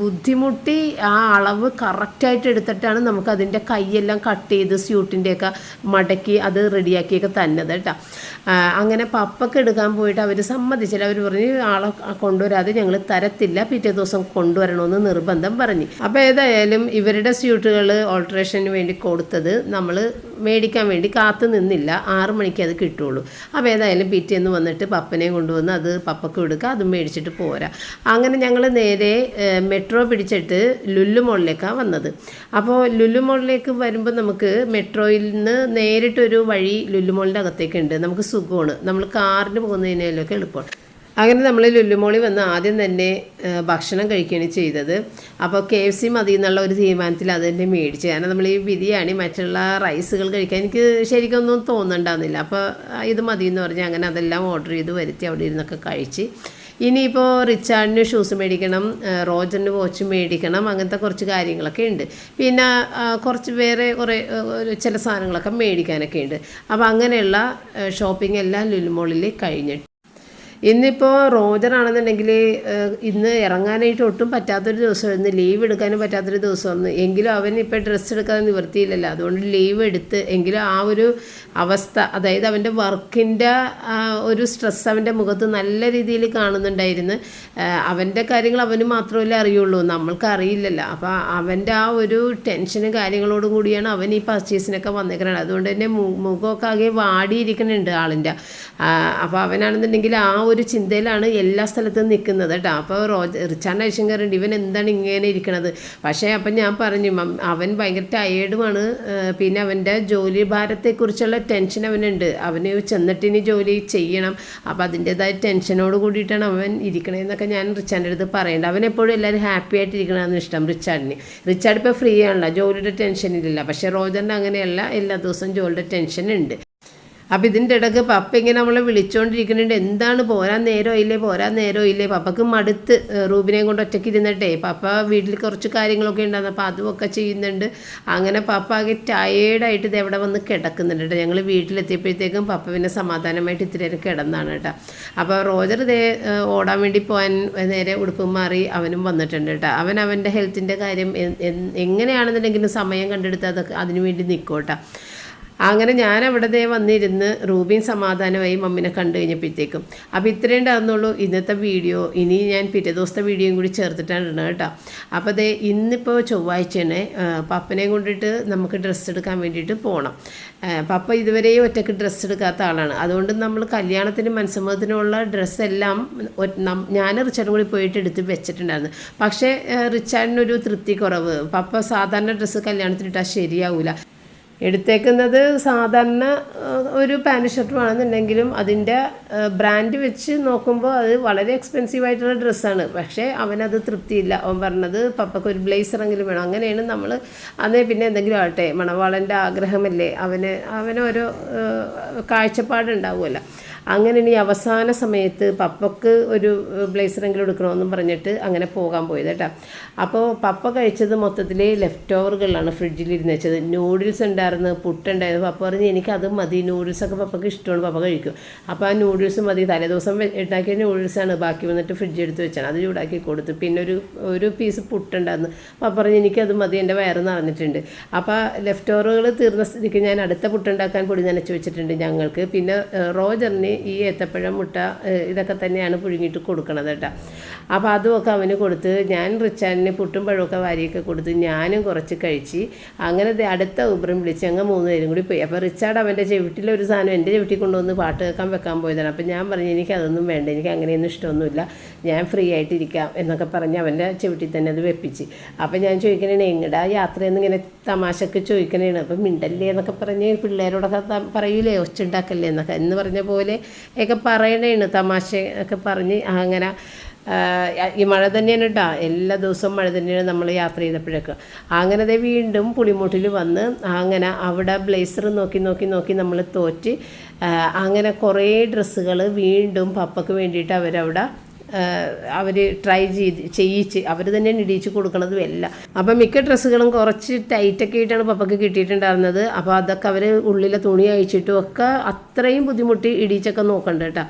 ബുദ്ധിമുട്ടി ആ അളവ് കറക്റ്റായിട്ട് എടുത്തിട്ടാണ് നമുക്കതിൻ്റെ കൈയെല്ലാം എല്ലാം കട്ട് ചെയ്ത് സ്യൂട്ടിൻ്റെയൊക്കെ മടക്കി അത് റെഡിയാക്കിയൊക്കെ തന്നത് കേട്ടോ. അങ്ങനെ പപ്പക്ക് എടുക്കാൻ പോയിട്ട് അവർ സമ്മതിച്ചില്ല. അവർ പറഞ്ഞ് ആളെ കൊണ്ടുവരാതെ ഞങ്ങൾ തരത്തില്ല, പിറ്റേ ദിവസം കൊണ്ടുവരണമെന്ന് നിർബന്ധം പറഞ്ഞു. അപ്പോൾ ഏതായാലും ഇവരുടെ സ്യൂട്ടുകൾ ഓൾട്രേഷന് വേണ്ടി കൊടുത്തത് നമ്മൾ മേടിക്കാൻ വേണ്ടി കാത്തു നിന്നില്ല. 6 മണിക്ക് അത് കിട്ടുള്ളൂ. അപ്പോൾ ഏതായാലും പിറ്റേന്ന് വന്നിട്ട് പപ്പനെയും കൊണ്ടുവന്ന് അത് പപ്പക്ക് കൊടുക്കുക, അതും മേടിച്ചിട്ട് പോരാ. അങ്ങനെ ഞങ്ങൾ നേരെ മെട്രോ പിടിച്ചിട്ട് ലുലു മോളിലേക്കാണ് വന്നത്. അപ്പോൾ ലുലു മോളിലേക്ക് വരുമ്പോൾ നമുക്ക് മെട്രോയിൽ നിന്ന് നേരിട്ടൊരു വഴി ലുലു മോളിൻ്റെ അകത്തേക്കുണ്ട്. നമുക്ക് സുഖമാണ്, നമ്മൾ കാറിന് പോകുന്നതിനൊക്കെ എളുപ്പമാണ്. അങ്ങനെ നമ്മൾ ലുലു മോളിൽ വന്ന് ആദ്യം തന്നെ ഭക്ഷണം കഴിക്കുകയാണ് ചെയ്തത്. അപ്പോൾ KFC മതി എന്നുള്ള ഒരു തീരുമാനത്തിൽ അത് തന്നെ മേടിച്ചു. കാരണം നമ്മൾ ഈ ബിരിയാണി മറ്റുള്ള റൈസുകൾ കഴിക്കാൻ എനിക്ക് ശരിക്കൊന്നും തോന്നുന്നുണ്ടാകുന്നില്ല. അപ്പോൾ ഇത് മതി എന്ന് പറഞ്ഞ് അങ്ങനെ അതെല്ലാം ഓർഡർ ചെയ്ത് വരുത്തി അവിടെ ഇരുന്നൊക്കെ കഴിച്ച്. ഇനിയിപ്പോൾ റിച്ചാർഡിന് ഷൂസ് മേടിക്കണം, റോജറിന് വാച്ച് മേടിക്കണം, അങ്ങനത്തെ കുറച്ച് കാര്യങ്ങളൊക്കെ ഉണ്ട്. പിന്നെ കുറച്ച് വേറെ കുറേ ചില സാധനങ്ങളൊക്കെ മേടിക്കാനൊക്കെ ഉണ്ട്. അപ്പോൾ അങ്ങനെയുള്ള ഷോപ്പിംഗ് എല്ലാം ലുലു മോളിൽ കഴിഞ്ഞിട്ട് ഇന്നിപ്പോൾ റോജറാണെന്നുണ്ടെങ്കിൽ ഇന്ന് ഇറങ്ങാനായിട്ട് ഒട്ടും പറ്റാത്തൊരു ദിവസമായിരുന്നു, ലീവ് എടുക്കാനും പറ്റാത്തൊരു ദിവസമായിരുന്നു. എങ്കിലും അവൻ ഇപ്പോൾ ഡ്രസ്സ് എടുക്കാതെ നിവർത്തിയില്ലല്ലോ, അതുകൊണ്ട് ലീവ് എടുത്ത് എങ്കിലും ആ ഒരു അവസ്ഥ, അതായത് അവൻ്റെ വർക്കിൻ്റെ ഒരു സ്ട്രെസ് അവൻ്റെ മുഖത്ത് നല്ല രീതിയിൽ കാണുന്നുണ്ടായിരുന്നു. അവൻ്റെ കാര്യങ്ങൾ അവന് മാത്രമല്ലേ അറിയുള്ളൂ, നമ്മൾക്ക് അറിയില്ലല്ലോ. അപ്പോൾ അവൻ്റെ ആ ഒരു ടെൻഷനും കാര്യങ്ങളോടും കൂടിയാണ് അവൻ ഈ പർച്ചേസിനൊക്കെ വന്നേക്കുന്നത്. അതുകൊണ്ട് തന്നെ മുഖമൊക്കെ ആകെ വാടിയിരിക്കുന്നുണ്ട് ആളിൻ്റെ. അപ്പോൾ അവനാണെന്നുണ്ടെങ്കിൽ ആ ഒരു ചിന്തയിലാണ് എല്ലാ സ്ഥലത്തും നിൽക്കുന്നത് കേട്ടോ. അപ്പോൾ റിച്ചാർഡ് ഐശ്വര്യം കയറുണ്ട്, ഇവൻ എന്താണ് ഇങ്ങനെ ഇരിക്കണത്. പക്ഷേ അപ്പം ഞാൻ പറഞ്ഞു അവൻ ഭയങ്കര ടയേർഡുമാണ്, പിന്നെ അവൻ്റെ ജോലി ഭാരത്തെക്കുറിച്ചുള്ള ടെൻഷൻ അവനുണ്ട്. അവന് ചെന്നിട്ടിനി ജോലി ചെയ്യണം, അപ്പോൾ അതിൻ്റേതായ ടെൻഷനോട് കൂടിയിട്ടാണ് അവൻ ഇരിക്കണതെന്നൊക്കെ ഞാൻ റിച്ചാർഡിൻ്റെ അടുത്ത് പറയേണ്ടത്. അവൻ എപ്പോഴും എല്ലാവരും ഹാപ്പി ആയിട്ടിരിക്കണമെന്ന് ഇഷ്ടം റിച്ചാർഡിന്. റിച്ചാർഡ് ഇപ്പോൾ ഫ്രീ ആണല്ലോ, ജോലിയുടെ ടെൻഷൻ ഇല്ല. പക്ഷേ റോജറിന് അങ്ങനെയല്ല, എല്ലാ ദിവസവും ജോലിയുടെ ടെൻഷൻ ഉണ്ട്. അപ്പോൾ ഇതിൻ്റെ ഇടയ്ക്ക് പപ്പ ഇങ്ങനെ നമ്മളെ വിളിച്ചുകൊണ്ടിരിക്കുന്നുണ്ട്, എന്താണ് പോരാൻ നേരമില്ലേ. പപ്പക്ക് മടുത്ത് റൂബിനെയും കൊണ്ട് ഒറ്റയ്ക്ക് ഇരുന്നിട്ടേ. പപ്പ വീട്ടിൽ കുറച്ച് കാര്യങ്ങളൊക്കെ ഉണ്ടായിരുന്നു, അപ്പോൾ അതുമൊക്കെ ചെയ്യുന്നുണ്ട്. അങ്ങനെ പപ്പ ആകെ ടയേർഡായിട്ട് ഇത് എവിടെ വന്ന് കിടക്കുന്നുണ്ട് കേട്ടോ. ഞങ്ങൾ വീട്ടിലെത്തിയപ്പോഴത്തേക്കും പപ്പ പിന്നെ സമാധാനമായിട്ട് ഇത്തിരി നേരം കിടന്നാണ് കേട്ടോ. അപ്പോൾ റോജർ ഇതേ ഓടാൻ വേണ്ടി പോകാൻ നേരെ ഉടുപ്പും മാറി അവനും വന്നിട്ടുണ്ട് കേട്ടോ. അവൻ്റെ ഹെൽത്തിൻ്റെ കാര്യം എങ്ങനെയാണെന്നുണ്ടെങ്കിലും സമയം കണ്ടെടുത്ത് അതൊക്കെ അതിനു വേണ്ടി നിൽക്കും കേട്ടോ. അങ്ങനെ ഞാൻ അവിടെ വന്നിരുന്ന് റൂബിൻ സമാധാനമായി മമ്മിനെ കണ്ടു കഴിഞ്ഞപ്പോഴത്തേക്കും. അപ്പോൾ ഇത്രയും ഉണ്ടാകുന്നുള്ളൂ ഇന്നത്തെ വീഡിയോ. ഇനി ഞാൻ പിറ്റേ ദിവസത്തെ വീഡിയോയും കൂടി ചേർത്തിട്ടാണ് ഇടുന്നത് കേട്ടോ. അപ്പോൾ അതേ ഇന്നിപ്പോൾ ചൊവ്വാഴ്ചയാണ്, പപ്പനെയും കൊണ്ടിട്ട് നമുക്ക് ഡ്രസ്സ് എടുക്കാൻ വേണ്ടിയിട്ട് പോകണം. പപ്പ ഇതുവരെ ഒറ്റയ്ക്ക് ഡ്രസ്സ് എടുക്കാത്ത ആളാണ്. അതുകൊണ്ട് നമ്മൾ കല്യാണത്തിനും മനസ്സമ്മതത്തിനുമുള്ള ഡ്രസ്സെല്ലാം ഞാൻ റിച്ചാർഡും കൂടി പോയിട്ട് എടുത്ത് വെച്ചിട്ടുണ്ടായിരുന്നു. പക്ഷേ റിച്ചാർഡിനൊരു തൃപ്തി കുറവ്. പപ്പ സാധാരണ ഡ്രസ്സ് കല്യാണത്തിനിട്ടാൽ ശരിയാവില്ല. എടുത്തേക്കുന്നത് സാധാരണ ഒരു പാൻറ് ഷർട്ടുമാണെന്നുണ്ടെങ്കിലും അതിൻ്റെ ബ്രാൻഡ് വെച്ച് നോക്കുമ്പോൾ അത് വളരെ എക്സ്പെൻസീവായിട്ടുള്ള ഡ്രസ്സാണ്. പക്ഷേ അവനത് തൃപ്തിയില്ല. അവൻ പറഞ്ഞത് പപ്പയ്ക്ക് ഒരു ബ്ലേസറെങ്കിലും വേണം. അങ്ങനെയാണ് നമ്മൾ അന്നേ പിന്നെ എന്തെങ്കിലും ആവട്ടെ, മണവാളൻ്റെ ആഗ്രഹമല്ലേ, അവനോരോ കാഴ്ചപ്പാടുണ്ടാവുമല്ലോ. അങ്ങനെ ഇനി അവസാന സമയത്ത് പപ്പക്ക് ഒരു ബ്ലേസറെങ്കിലും എടുക്കണമെന്നും പറഞ്ഞിട്ട് അങ്ങനെ പോകാൻ പോയത് കേട്ടോ. അപ്പോൾ പപ്പ കഴിച്ചത് മൊത്തത്തിൽ ലെഫ്റ്റ് ഓവറുകളാണ് ഫ്രിഡ്ജിലിരുന്ന് വെച്ചത്. നൂഡിൽസ് ഉണ്ടായിരുന്നു, പുട്ടുണ്ടായിരുന്നു. പപ്പ പറഞ്ഞ് എനിക്കത് മതി, നൂഡിൽസൊക്കെ പപ്പക്ക് ഇഷ്ടമാണ്, പപ്പ കഴിക്കും. അപ്പോൾ ആ നൂഡിൽസ് മതി. തലേദിവസം ഉണ്ടാക്കിയ നൂഡിൽസാണ്, ബാക്കി വന്നിട്ട് ഫ്രിഡ്ജ് എടുത്ത് വെച്ചാണ്, അത് ചൂടാക്കി കൊടുത്തു. പിന്നെ ഒരു പീസ് പുട്ടുണ്ടായിരുന്നു. പപ്പ പറഞ്ഞ് എനിക്കത് മതി, എൻ്റെ വയറ് നിറഞ്ഞിട്ടുണ്ട്. അപ്പോൾ ലെഫ്റ്റ് ഓവറുകൾ തീർന്ന സ്ഥിതിക്ക് ഞാൻ അടുത്ത പുട്ടുണ്ടാക്കാൻ പൊടി നനച്ച് വെച്ചിട്ടുണ്ട് ഞങ്ങൾക്ക്. പിന്നെ റോജറിന് ഈ ഏത്തപ്പഴം, മുട്ട ഇതൊക്കെ തന്നെയാണ് പുഴുങ്ങിയിട്ട് കൊടുക്കണത് കേട്ടോ. അപ്പോൾ അതുമൊക്കെ അവന് കൊടുത്ത് ഞാൻ റിച്ചാർഡിന് പുട്ടും പഴമൊക്കെ വാരിയൊക്കെ കൊടുത്ത് ഞാനും കുറച്ച് കഴിച്ച്. അങ്ങനെ അടുത്ത ഊബറും വിളിച്ച് ഞങ്ങൾ 3 പേരും കൂടി പോയി. അപ്പോൾ റിച്ചാർഡ് അവൻ്റെ ചെവിട്ടിലൊരു സാധനം എൻ്റെ ചെവിട്ടിൽ കൊണ്ടുവന്ന് പാട്ട് കേൾക്കാൻ വെക്കാൻ പോയതാണ്. അപ്പോൾ ഞാൻ പറഞ്ഞു എനിക്കതൊന്നും വേണ്ട, എനിക്ക് അങ്ങനെയൊന്നും ഇഷ്ടമൊന്നുമില്ല, ഞാൻ ഫ്രീ ആയിട്ടിരിക്കാം എന്നൊക്കെ പറഞ്ഞ് അവൻ്റെ ചെവിട്ടിൽ തന്നെ അത് വെപ്പിച്ച്. അപ്പോൾ ഞാൻ ചോദിക്കണേ എങ്ങടാ യാത്രയെന്ന് ഇങ്ങനെ തമാശക്ക് ചോദിക്കണേണ്. അപ്പം മിണ്ടല്ലേ എന്നൊക്കെ പറഞ്ഞ് പിള്ളേരോടൊക്കെ പറയൂലേ ഒച്ചുണ്ടാക്കല്ലേ എന്നൊക്കെ എന്ന് പറഞ്ഞ പോലെ ഒക്കെ പറയണേണ്, തമാശ ഒക്കെ പറഞ്ഞ്. അങ്ങനെ ഈ മഴ തന്നെയാണ് കേട്ടോ, എല്ലാ ദിവസവും മഴ തന്നെയാണ് നമ്മൾ യാത്ര ചെയ്തപ്പോഴൊക്കെ. അങ്ങനെ വീണ്ടും പുളിമൂട്ടിൽ വന്ന് അങ്ങനെ അവിടെ ബ്ലേസർ നോക്കി നമ്മൾ തോറ്റ്. അങ്ങനെ കുറേ ഡ്രസ്സുകൾ വീണ്ടും പപ്പയ്ക്ക് വേണ്ടിയിട്ട് അവർ ട്രൈ ചെയ്യിച്ച് അവർ തന്നെ ഇടിയിച്ച് കൊടുക്കണതും എല്ലാം. അപ്പം മിക്ക ഡ്രസ്സുകളും കുറച്ച് ടൈറ്റൊക്കെ ആയിട്ടാണ് പപ്പയ്ക്ക് കിട്ടിയിട്ടുണ്ടായിരുന്നത്. അപ്പോൾ അതൊക്കെ അവർ ഉള്ളിലെ തുണി അഴിച്ചിട്ടും ഒക്കെ അത്രയും ബുദ്ധിമുട്ടി ഇടിച്ചൊക്കെ നോക്കണ്ട കേട്ടോ.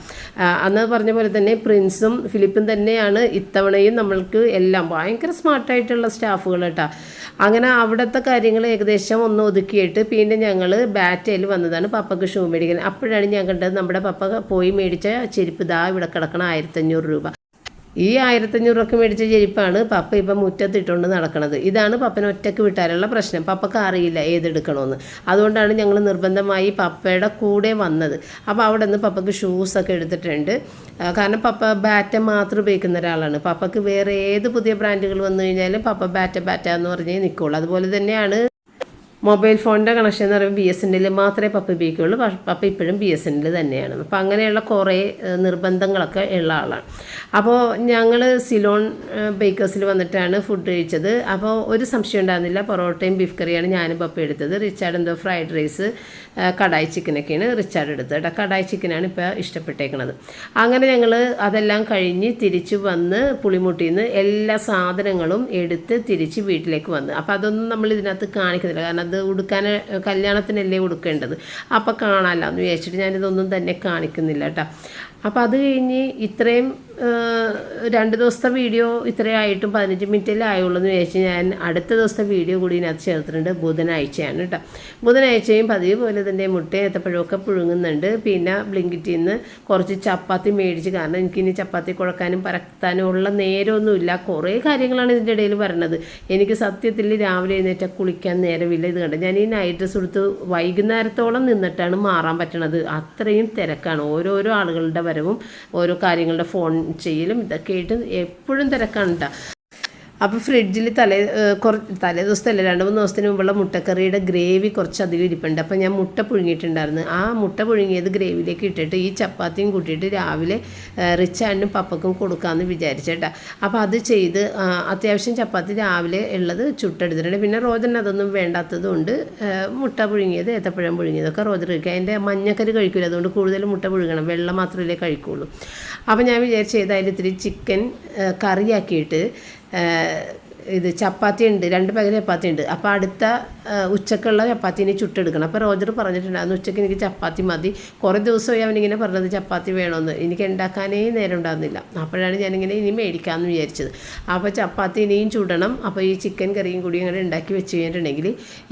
അന്ന് പറഞ്ഞ പോലെ തന്നെ പ്രിൻസും ഫിലിപ്പും തന്നെയാണ് ഇത്തവണയും നമ്മൾക്ക് എല്ലാം ഭയങ്കര സ്മാർട്ടായിട്ടുള്ള സ്റ്റാഫുകൾ കേട്ടോ. അങ്ങനെ അവിടുത്തെ കാര്യങ്ങൾ ഏകദേശം ഒന്ന് ഒതുക്കിയിട്ട് പിന്നെ ഞങ്ങൾ ബാറ്റയിൽ വന്നതാണ് പപ്പക്ക് ഷൂ മേടിക്കാൻ. അപ്പോഴാണ് ഞാൻ കണ്ടത് നമ്മുടെ പപ്പ പോയി മേടിച്ച ചെരുപ്പ് ദാ ഇവിടെ കിടക്കണം 1500 രൂപ. ഈ 1500 രൂപയ്ക്ക് മേടിച്ച ചെരുപ്പാണ് പപ്പ ഇപ്പം മുറ്റത്തിട്ടുകൊണ്ട് നടക്കുന്നത്. ഇതാണ് പപ്പനെ ഒറ്റയ്ക്ക് വിട്ടാലുള്ള പ്രശ്നം. പപ്പക്ക് അറിയില്ല ഏതെടുക്കണമെന്ന്. അതുകൊണ്ടാണ് ഞങ്ങൾ നിർബന്ധമായി പപ്പയുടെ കൂടെ വന്നത്. അപ്പോൾ അവിടെ നിന്ന് പപ്പക്ക് ഷൂസൊക്കെ എടുത്തിട്ടുണ്ട്. കാരണം പപ്പ ബാറ്റ മാത്രം ഉപയോഗിക്കുന്ന ഒരാളാണ്. പപ്പക്ക് വേറെ ഏത് പുതിയ ബ്രാൻഡുകൾ വന്നു കഴിഞ്ഞാലും പപ്പ ബാറ്റ എന്ന് പറഞ്ഞേ നിൽക്കുള്ളൂ. അതുപോലെ തന്നെയാണ് മൊബൈൽ ഫോണിൻ്റെ കണക്ഷൻ എന്ന് പറയുമ്പോൾ BSNL മാത്രമേ പപ്പ ഉപയോഗിക്കുകയുള്ളൂ. പപ്പ ഇപ്പോഴും BSNL തന്നെയാണ്. അപ്പോൾ അങ്ങനെയുള്ള കുറേ നിർബന്ധങ്ങളൊക്കെ ഉള്ള ആളാണ്. അപ്പോൾ ഞങ്ങൾ സിലോൺ ബേക്കേഴ്സിൽ വന്നിട്ടാണ് ഫുഡ് കഴിച്ചത്. അപ്പോൾ ഒരു സംശയം ഉണ്ടായിരുന്നില്ല, പൊറോട്ടയും ബീഫ് കറിയാണ് ഞാനും പപ്പ എടുത്തത്. റിച്ചാർഡ് എന്തോ ഫ്രൈഡ് റൈസ് കടായി ചിക്കനൊക്കെയാണ് റിച്ചാർഡ് എടുത്തത് കേട്ടോ. കടായി ചിക്കനാണ് ഇപ്പോൾ ഇഷ്ടപ്പെട്ടേക്കുന്നത്. അങ്ങനെ ഞങ്ങൾ അതെല്ലാം കഴിഞ്ഞ് തിരിച്ച് വന്ന് പുളിമുട്ടിയിൽ നിന്ന് എല്ലാ സാധനങ്ങളും എടുത്ത് തിരിച്ച് വീട്ടിലേക്ക് വന്ന്. അപ്പോൾ അതൊന്നും നമ്മൾ ഇതിനകത്ത് കാണിക്കുന്നില്ല, കാരണം അത് ഉടുക്കാൻ കല്യാണത്തിനല്ലേ ഉടുക്കേണ്ടത്. അപ്പോൾ കാണാമല്ലോ എന്ന് വിചാരിച്ചിട്ട് ഞാനിതൊന്നും തന്നെ കാണിക്കുന്നില്ല കേട്ടോ. അപ്പോൾ അത് കഴിഞ്ഞ് ഇത്രയും 2 ദിവസത്തെ വീഡിയോ ഇത്രയായിട്ടും 15 മിനിറ്റല്ലേ ആയുള്ളൂ എന്ന് വിചാരിച്ച് ഞാൻ അടുത്ത ദിവസത്തെ വീഡിയോ കൂടി ഇതിനകത്ത് ചേർത്തിട്ടുണ്ട്. ബുധനാഴ്ചയാണ് കേട്ടോ. ബുധനാഴ്ചയും പതിവ് പോലെ തന്നെ മുട്ടയും ഏത്തപ്പഴമൊക്കെ പുഴുങ്ങുന്നുണ്ട്. പിന്നെ ബ്ലിങ്കിറ്റിൽ നിന്ന് കുറച്ച് ചപ്പാത്തി മേടിച്ച്, കാരണം എനിക്കിനി ചപ്പാത്തി കുഴക്കാനും പരത്താനും ഉള്ള നേരമൊന്നുമില്ല. കുറേ കാര്യങ്ങളാണ് ഇതിൻ്റെ ഇടയിൽ വരണത്. എനിക്ക് സത്യത്തിൽ രാവിലെ എഴുന്നേറ്റ് കുളിക്കാൻ നേരമില്ല. ഇത് കണ്ട് ഞാൻ ഈ നൈറ്റ് ഡ്രസ് എടുത്ത് വൈകുന്നേരത്തോളം നിന്നിട്ടാണ് മാറാൻ പറ്റണത്. അത്രയും തിരക്കാണ്. ഓരോരോ ആളുകളുടെ വരവും ഓരോ കാര്യങ്ങളുടെ ഫോൺ ചെയ്യലും ഇതൊക്കെ ആയിട്ട് എപ്പോഴും തിരക്കാണ് കേട്ടോ. അപ്പോൾ ഫ്രിഡ്ജിൽ തലേ ദിവസത്തല്ലേ 2-3 ദിവസത്തിന് മുമ്പുള്ള മുട്ടക്കറിയുടെ ഗ്രേവി കുറച്ചധികം ഇരിപ്പുണ്ട്. അപ്പോൾ ഞാൻ മുട്ട പുഴുങ്ങിയിട്ടുണ്ടായിരുന്നു. ആ മുട്ട പുഴുങ്ങിയത് ഗ്രേവിയിലേക്ക് ഇട്ടിട്ട് ഈ ചപ്പാത്തിയും കൂട്ടിയിട്ട് രാവിലെ റിച്ചാനും പപ്പക്കും കൊടുക്കാമെന്ന് വിചാരിച്ചേട്ടാ. അപ്പോൾ അത് ചെയ്ത് അത്യാവശ്യം ചപ്പാത്തി രാവിലെ ഉള്ളത് ചുട്ടെടുത്തിട്ടുണ്ട്. പിന്നെ റോജൻ അതൊന്നും വേണ്ടാത്തത് കൊണ്ട് മുട്ട പുഴുങ്ങിയത് ഏത്തപ്പഴം പുഴുങ്ങിയതൊക്കെ റോജൻ കഴിക്കുക. അതിൻ്റെ മഞ്ഞക്കറി കഴിക്കില്ല, അതുകൊണ്ട് കൂടുതൽ മുട്ട പുഴുങ്ങണം, വെള്ളം മാത്രമല്ലേ കഴിക്കുള്ളൂ. അപ്പോൾ ഞാൻ വിചാരിച്ച് ഏതായാലും ഇത്തിരി ചിക്കൻ കറിയാക്കിയിട്ട് ഇത് ചപ്പാത്തി ഉണ്ട്, 2 പാക്കറ്റ് ചപ്പാത്തി ഉണ്ട്. അപ്പോൾ അടുത്ത ഉച്ചക്കുള്ള ചപ്പാത്തി ഇനി ചുട്ടെടുക്കണം. അപ്പോൾ റോജർ പറഞ്ഞിട്ടുണ്ടായിരുന്നു ഉച്ചയ്ക്ക് എനിക്ക് ചപ്പാത്തി മതി. കുറേ ദിവസമായി അവനിങ്ങനെ പറഞ്ഞത് ചപ്പാത്തി വേണമെന്ന്. എനിക്ക് ഉണ്ടാക്കാനേ നേരം ഉണ്ടാകുന്നില്ല. അപ്പോഴാണ് ഞാനിങ്ങനെ ഇനി മേടിക്കാമെന്ന് വിചാരിച്ചത്. അപ്പോൾ ചപ്പാത്തി ഇനിയും ചുടണം. അപ്പോൾ ഈ ചിക്കൻ കറിയും കൂടി ഇങ്ങനെ ഉണ്ടാക്കി വെച്ച് കഴിഞ്ഞിട്ടുണ്ടെങ്കിൽ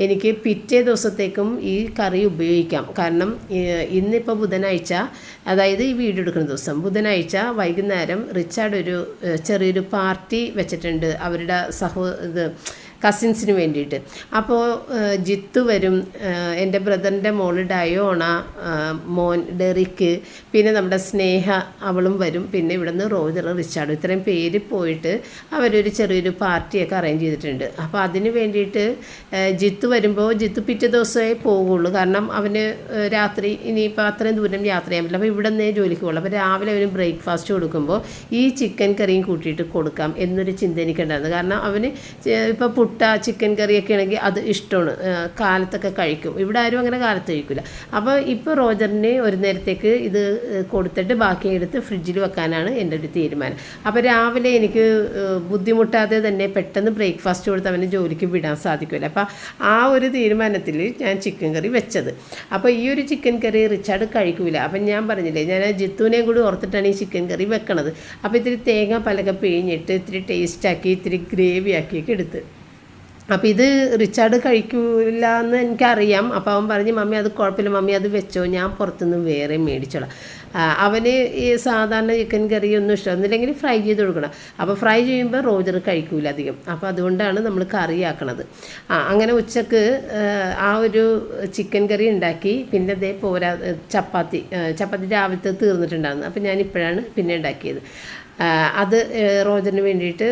എനിക്ക് പിറ്റേ ദിവസത്തേക്കും ഈ കറി ഉപയോഗിക്കാം. കാരണം ഇന്നിപ്പോൾ ബുധനാഴ്ച, അതായത് ഈ വീഡിയോ എടുക്കുന്ന ദിവസം ബുധനാഴ്ച വൈകുന്നേരം റിച്ചാർഡ് ഒരു ചെറിയൊരു പാർട്ടി വെച്ചിട്ടുണ്ട് അവരുടെ കസിൻസിന് വേണ്ടിയിട്ട്. അപ്പോൾ ജിത്തു വരും, എൻ്റെ ബ്രദറിൻ്റെ മോള് ഡയോണ, മോൻ ഡെറിക്ക്, പിന്നെ നമ്മുടെ സ്നേഹ അവളും വരും, പിന്നെ ഇവിടെ നിന്ന് റോജർ, റിച്ചാർഡ്, ഇത്രയും പേര് പോയിട്ട് അവരൊരു ചെറിയൊരു പാർട്ടിയൊക്കെ അറേഞ്ച് ചെയ്തിട്ടുണ്ട്. അപ്പോൾ അതിന് വേണ്ടിയിട്ട് ജിത്തു വരുമ്പോൾ ജിത്തു പിറ്റേ ദിവസമേ പോകുള്ളൂ. കാരണം അവന് രാത്രി ഇനിയിപ്പോൾ അത്രയും ദൂരം യാത്ര ചെയ്യാൻ പറ്റില്ല. അപ്പോൾ ഇവിടെ നിന്നേ ജോലിക്ക് പോകുള്ളൂ. അപ്പോൾ രാവിലെ അവന് ബ്രേക്ക്ഫാസ്റ്റ് കൊടുക്കുമ്പോൾ ഈ ചിക്കൻ കറിയും കൂട്ടിയിട്ട് കൊടുക്കാം എന്നൊരു ചിന്ത എനിക്കുണ്ടായിരുന്നു. കാരണം അവന് ഇപ്പോൾ പുട്ട ചിക്കൻ കറിയൊക്കെ ആണെങ്കിൽ അത് ഇഷ്ടമാണ്, കാലത്തൊക്കെ കഴിക്കും. ഇവിടെ ആരും അങ്ങനെ കാലത്ത് കഴിക്കില്ല. അപ്പോൾ ഇപ്പോൾ റോജറിന് ഒരു നേരത്തേക്ക് ഇത് കൊടുത്തിട്ട് ബാക്കി എടുത്ത് ഫ്രിഡ്ജിൽ വെക്കാനാണ് എൻ്റെ ഒരു തീരുമാനം. അപ്പോൾ രാവിലെ എനിക്ക് ബുദ്ധിമുട്ടാതെ തന്നെ പെട്ടെന്ന് ബ്രേക്ക്ഫാസ്റ്റ് കൊടുത്ത് അവന് ജോലിക്ക് വിടാൻ സാധിക്കില്ല. അപ്പോൾ ആ ഒരു തീരുമാനത്തിൽ ഞാൻ ചിക്കൻ കറി വെച്ചത്. അപ്പോൾ ഈ ഒരു ചിക്കൻ കറി റിച്ചാർഡ് കഴിക്കില്ല. അപ്പം ഞാൻ പറഞ്ഞില്ലേ, ഞാൻ ജിത്തുവിനെയും കൂടി ഓർത്തിട്ടാണ് ഈ ചിക്കൻ കറി വെക്കണത്. അപ്പോൾ ഇത്തിരി തേങ്ങ പലക പിഴിഞ്ഞിട്ട് ഇത്തിരി ടേസ്റ്റാക്കി ഇത്തിരി ഗ്രേവി ആക്കിയൊക്കെ എടുത്ത്. അപ്പോൾ ഇത് റിച്ചാർഡ് കഴിക്കില്ല എന്ന് എനിക്കറിയാം. അപ്പോൾ അവൻ പറഞ്ഞ് മമ്മി അത് കുഴപ്പമില്ല മമ്മി അത് വെച്ചോ, ഞാൻ പുറത്തുനിന്ന് വേറെ മേടിച്ചോളാം. അവന് ഈ സാധാരണ ചിക്കൻ കറിയൊന്നും ഇഷ്ടമൊന്നുമില്ലെങ്കിൽ ഫ്രൈ ചെയ്ത് കൊടുക്കണം. അപ്പോൾ ഫ്രൈ ചെയ്യുമ്പോൾ റോജർ കഴിക്കൂല അധികം. അപ്പോൾ അതുകൊണ്ടാണ് നമ്മൾ കറിയാക്കണത്. അങ്ങനെ ഉച്ചക്ക് ആ ഒരു ചിക്കൻ കറി ഉണ്ടാക്കി. പിന്നെ അതേ പോരാ ചപ്പാത്തി രാവിലത്തെ തീർന്നിട്ടുണ്ടായിരുന്നു. അപ്പോൾ ഞാനിപ്പോഴാണ് പിന്നെ ഉണ്ടാക്കിയത്. അത് റോജറിന് വേണ്ടിയിട്ട്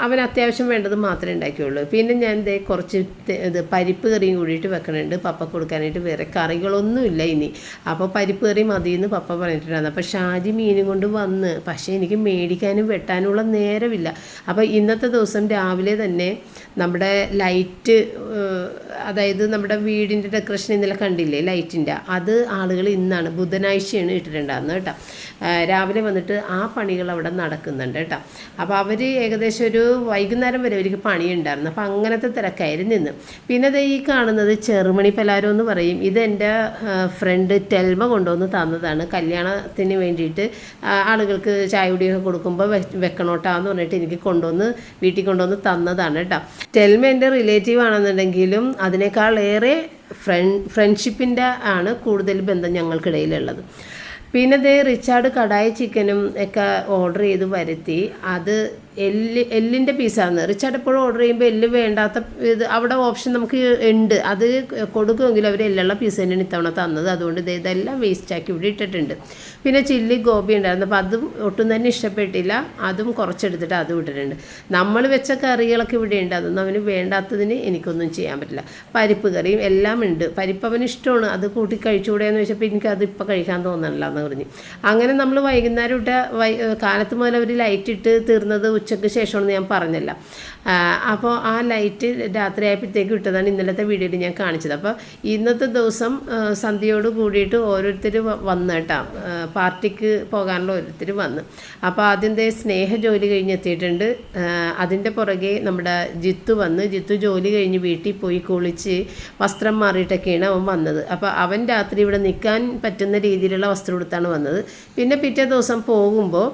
അവൻ അത്യാവശ്യം വേണ്ടത് മാത്രമേ ഉണ്ടാക്കിയുള്ളൂ. പിന്നെ ഞാൻ കുറച്ച് പരിപ്പ് കറിയും കൂടിയിട്ട് വെക്കണുണ്ട് പപ്പ കൊടുക്കാനായിട്ട്. വേറെ കറികളൊന്നുമില്ല ഇനി. അപ്പോൾ പരിപ്പ് കറി മതിയെന്ന് പപ്പ പറഞ്ഞിട്ടുണ്ടായിരുന്നു. അപ്പോൾ ഷാജി മീനും കൊണ്ട് വന്ന്, പക്ഷേ എനിക്ക് മേടിക്കാനും വെട്ടാനുള്ള നേരമില്ല. അപ്പോൾ ഇന്നത്തെ ദിവസം രാവിലെ തന്നെ നമ്മുടെ ലൈറ്റ് അതായത് നമ്മുടെ വീടിൻ്റെ ഡെക്കറേഷൻ ഇന്നലെ കണ്ടില്ലേ ലൈറ്റിൻ്റെ, അത് ആളുകൾ ഇന്നാണ് ബുധനാഴ്ചയാണ് ഇട്ടിട്ടുണ്ടാകുന്നത് കേട്ടോ. രാവിലെ വന്നിട്ട് ആ പണികൾ അവിടെ നടക്കുന്നുണ്ട് കേട്ടോ. അപ്പോൾ അവർ ഏകദേശം ഒരു വൈകുന്നേരം വരെ അവർക്ക് പണിയുണ്ടായിരുന്നു. അപ്പോൾ അങ്ങനത്തെ തിരക്കായിരുന്നു ഇന്ന്. പിന്നെ ഈ കാണുന്നത് ചെറുമണി പലാരം എന്ന് പറയും. ഇത് എൻ്റെ ഫ്രണ്ട് ടെൽമ കൊണ്ടുവന്ന് തന്നതാണ്. കല്യാണത്തിന് വേണ്ടിയിട്ട് ആളുകൾക്ക് ചായ കുടിയൊക്കെ കൊടുക്കുമ്പോൾ വെക്കണോട്ടാന്ന് പറഞ്ഞിട്ട് എനിക്ക് വീട്ടിൽ കൊണ്ടുവന്ന് തന്നതാണ് കേട്ടോ. ടെൽമ എൻ്റെ റിലേറ്റീവ് ആണെന്നുണ്ടെങ്കിലും അതിനേക്കാളേറെ ഫ്രണ്ട്ഷിപ്പിൻ്റെ ആണ് കൂടുതൽ ബന്ധം ഞങ്ങൾക്കിടയിലുള്ളത്. പിന്നെ റിച്ചാർഡ് കടായി ചിക്കനും ഒക്കെ ഓർഡർ ചെയ്ത് വരുത്തി. അത് എല്ലിൻ്റെ പീസാണ്. റിച്ചാർഡ് എപ്പോഴും ഓർഡർ ചെയ്യുമ്പോൾ എല്ല് വേണ്ടാത്ത ഇത് അവിടെ ഓപ്ഷൻ നമുക്ക് ഉണ്ട്, അത് കൊടുക്കുമെങ്കിലും അവർ എല്ലുള്ള പീസ് തന്നെയാണ് ഇത്തവണ തന്നത്. അതുകൊണ്ട് ഇതെല്ലാം വേസ്റ്റാക്കി ഇവിടെ ഇട്ടിട്ടുണ്ട്. പിന്നെ ചില്ലി ഗോബി ഉണ്ടായിരുന്നു, അപ്പോൾ അതും ഒട്ടും തന്നെ ഇഷ്ടപ്പെട്ടില്ല. അതും കുറച്ചെടുത്തിട്ട് അതും ഇട്ടിട്ടുണ്ട്. നമ്മൾ വെച്ച കറികളൊക്കെ ഇവിടെ ഉണ്ട്, അതൊന്നും അവന് വേണ്ടാത്തതിന് എനിക്കൊന്നും ചെയ്യാൻ പറ്റില്ല. പരിപ്പ് കറിയും എല്ലാം ഉണ്ട്. പരിപ്പ് അവന് ഇഷ്ടമാണ്, അത് കൂട്ടി കഴിച്ചുകൂടെയെന്ന് വെച്ചപ്പോൾ എനിക്കത് ഇപ്പോൾ കഴിക്കാൻ തോന്നണില്ല എന്ന് പറഞ്ഞ്. അങ്ങനെ നമ്മൾ വൈകുന്നേരം ഇട്ട കാലത്ത് മുതൽ അവർ ലൈറ്റ് ഇട്ട് തീർന്നത് ഉച്ചയ്ക്ക് ശേഷമാണെന്ന് ഞാൻ പറഞ്ഞല്ല. അപ്പോൾ ആ ലൈറ്റ് രാത്രി ആയപ്പോഴത്തേക്ക് ഇട്ടതാണ് ഇന്നലത്തെ വീഡിയോയിൽ ഞാൻ കാണിച്ചത്. അപ്പോൾ ഇന്നത്തെ ദിവസം സന്ധ്യയോട് കൂടിയിട്ട് ഓരോരുത്തർ വന്ന് കേട്ടോ, പാർട്ടിക്ക് പോകാനുള്ള ഓരോരുത്തർ വന്ന്. അപ്പോൾ ആദ്യം സ്നേഹ ജോലി കഴിഞ്ഞെത്തിയിട്ടുണ്ട്. അതിൻ്റെ പുറകെ നമ്മുടെ ജിത്തു ജോലി കഴിഞ്ഞ് വീട്ടിൽ പോയി കുളിച്ച് വസ്ത്രം മാറിയിട്ടൊക്കെയാണ് അവൻ വന്നത്. അപ്പോൾ അവൻ രാത്രി ഇവിടെ നിൽക്കാൻ പറ്റുന്ന രീതിയിലുള്ള വസ്ത്രം എടുത്താണ് വന്നത്. പിന്നെ പിറ്റേ ദിവസം പോകുമ്പോൾ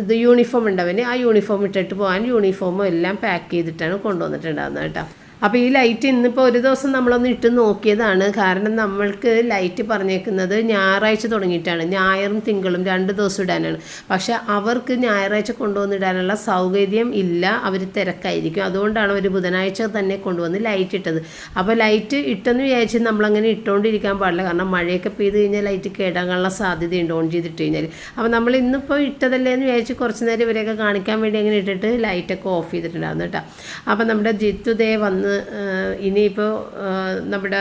ഇത് യൂണിഫോം ഉണ്ടവന്, ആ യൂണിഫോം ഇട്ടിട്ട് പോകാൻ യൂണിഫോമും എല്ലാം പാക്ക് ചെയ്തിട്ടാണ് കൊണ്ടുവന്നിട്ടുണ്ടാകുന്നത് കേട്ടോ. അപ്പോൾ ഈ ലൈറ്റ് ഇന്നിപ്പോൾ ഒരു ദിവസം നമ്മളൊന്ന് ഇട്ട് നോക്കിയതാണ്. കാരണം നമ്മൾക്ക് ലൈറ്റ് പറഞ്ഞേക്കുന്നത് ഞായറാഴ്ച തുടങ്ങിയിട്ടാണ്, ഞായറും തിങ്കളും 2 ദിവസം ഇടാനാണ്. പക്ഷെ അവർക്ക് ഞായറാഴ്ച കൊണ്ടുവന്നിടാനുള്ള സൗകര്യം ഇല്ല, അവർ തിരക്കായിരിക്കും. അതുകൊണ്ടാണ് അവർ ബുധനാഴ്ച തന്നെ കൊണ്ടുവന്ന് ലൈറ്റ് ഇട്ടത്. അപ്പോൾ ലൈറ്റ് ഇട്ടെന്ന് വിചാരിച്ച് നമ്മളങ്ങനെ ഇട്ടുകൊണ്ടിരിക്കാൻ പാടില്ല. കാരണം മഴയൊക്കെ പെയ്ത് കഴിഞ്ഞാൽ ലൈറ്റ് കേടാകാനുള്ള സാധ്യതയുണ്ട് ഓൺ ചെയ്തിട്ട് കഴിഞ്ഞാൽ. അപ്പോൾ നമ്മൾ ഇന്നിപ്പോൾ ഇട്ടതല്ലേ എന്ന് വിചാരിച്ച് കുറച്ച് നേരം ഇവരെയൊക്കെ കാണിക്കാൻ വേണ്ടി അങ്ങനെ ഇട്ടിട്ട് ലൈറ്റൊക്കെ ഓഫ് ചെയ്തിട്ടുണ്ടായിരുന്നു കേട്ടോ. അപ്പോൾ നമ്മുടെ ജിത്തുദേ വന്ന് ഇനിയിപ്പോൾ നമ്മുടെ